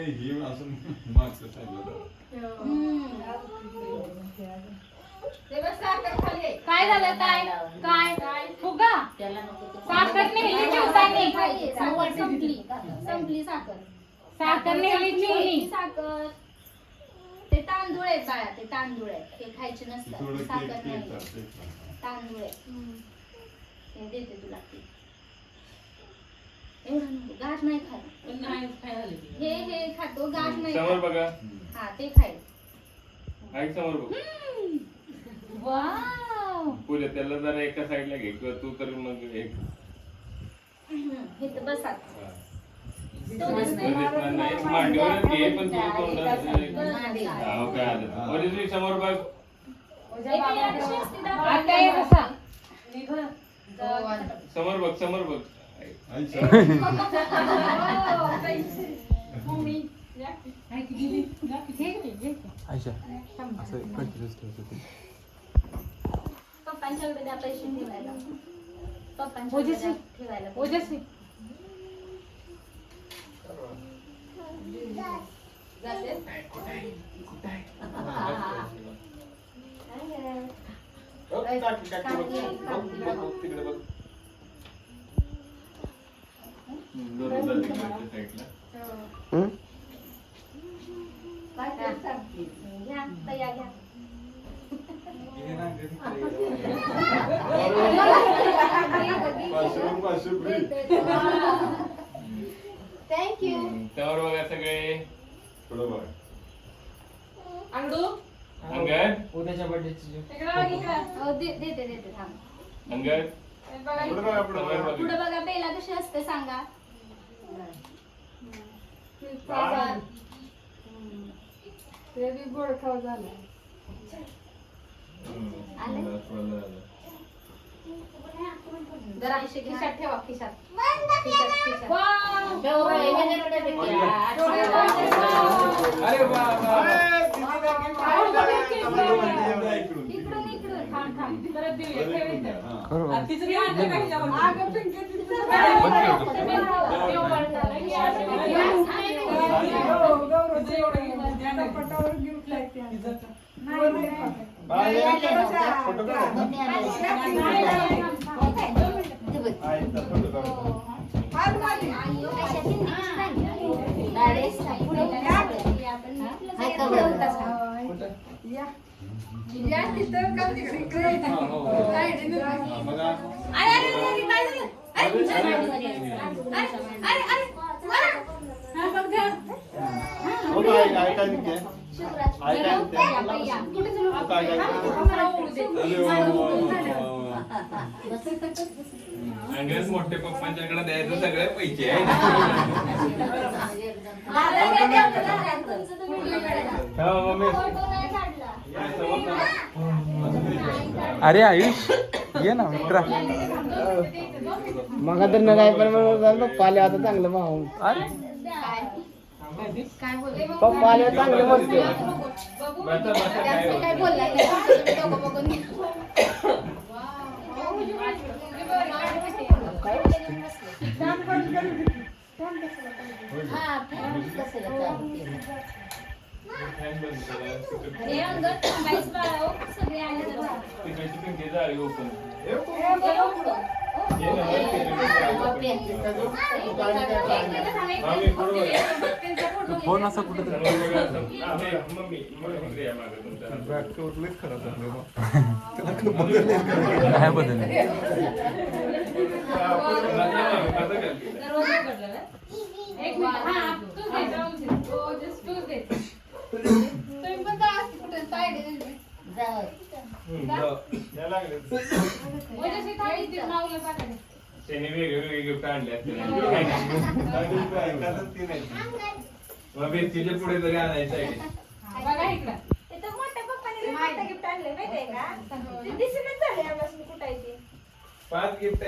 ही असं मागचं सांगितलं. काय झालं काय काय फुगा साखर नेली चिवतानी संपली साखर साखर नेली चिवणी साखर ते तांदूळ आहेत बाळा ते तांदूळ आहेत ते खायचे नसतात थोडं साखर केक नाही केक तांदूळ आहे ते देते तुला ते एवढं नको गाठ नाही खात हे खातो गाठ नाही समोर खात. बघा हा ते खाय ऐक समोर बघ वाव पुढे त्याला जरा एका साईडला घे किंवा तू तर मग एक हे तर बसात हा. नाही, मांडीवरच घे पण तू तोंडात हा, हो काय आलं ओरिजिनल समोर बघ आता ये कसा समोर बघ पप्पांच्याकडे द्या पैसे ठेवायला ओजस्वी ठेवायला ओजस्वी तिकडे बघ दोन साईडला घ्या तयार घ्या थँक्यू त्यावर बघा सगळे थोडं बघ. अंगडू अंगद उद्याच्या बर्थडेची देते थांब अंगद पुढं बघा, पुढं बघा. पुढे बघा बेला कशी असते सांगा ते बी गोड खाऊ झालं जरा पैसे खिशात ठेवा खिशात अरे वा इकडून. इकडून इकडून थांब थांब परत देऊया ठेवायचं हा. तिसरी आणते का ह्याच्यावर अगं पिंकी फोटो काढ. आईचा फोटो काढ. हो का, आई काय निघते? आई काय निघते? हो का, आई काय निघते? अरे वा, वा, वा, वा. अंगद मोठे पप्पांच्याकडे द्यायचं सगळे पैसे आहे हा, मम्मी. अरे आयुष ये ना मित्रा मग तर न काय पण पाले आता चांगलं माहून काय बोलले पप्पा आले चांगले बसते बसा, बसा, काय होतं? काय बोलला नाही दोघं बघून घे. हा हे अंगण थांबायचं बाळा हो. सगळे आले तर बाळा. तिकडची पिंकी जाळी open. हे उघडं. ये ना, वर केलेली जाळी open. मामी, पुढं बघा. फोन असा कुठं समोर बघा, हा, मम्मी इकडे या मागं तुमच्या. काय बदल हा, पुढं बघा. ये मामी, माझं घाल तिला. दरवाजा उघडला ना? एक मिनिट हा तूच दे जाऊन दे ओ जस्ट तूच दे तुम्ही पण जा कुठे साईड जाऊ. या लागले. ओजस्वी थाळी ती नावला टाकायचं त्याने वेगळे गिफ्ट आणले असतील. मग बेचीच्या पुढे तरी आणायचं आहे. बघा इकडं इथं मोठ्या पप्पाने मोठं गिफ्ट आणलंय माहितीये का? ते दिसेनाच झाले आम्हाला कुठं आहे ते. 5 गिफ्ट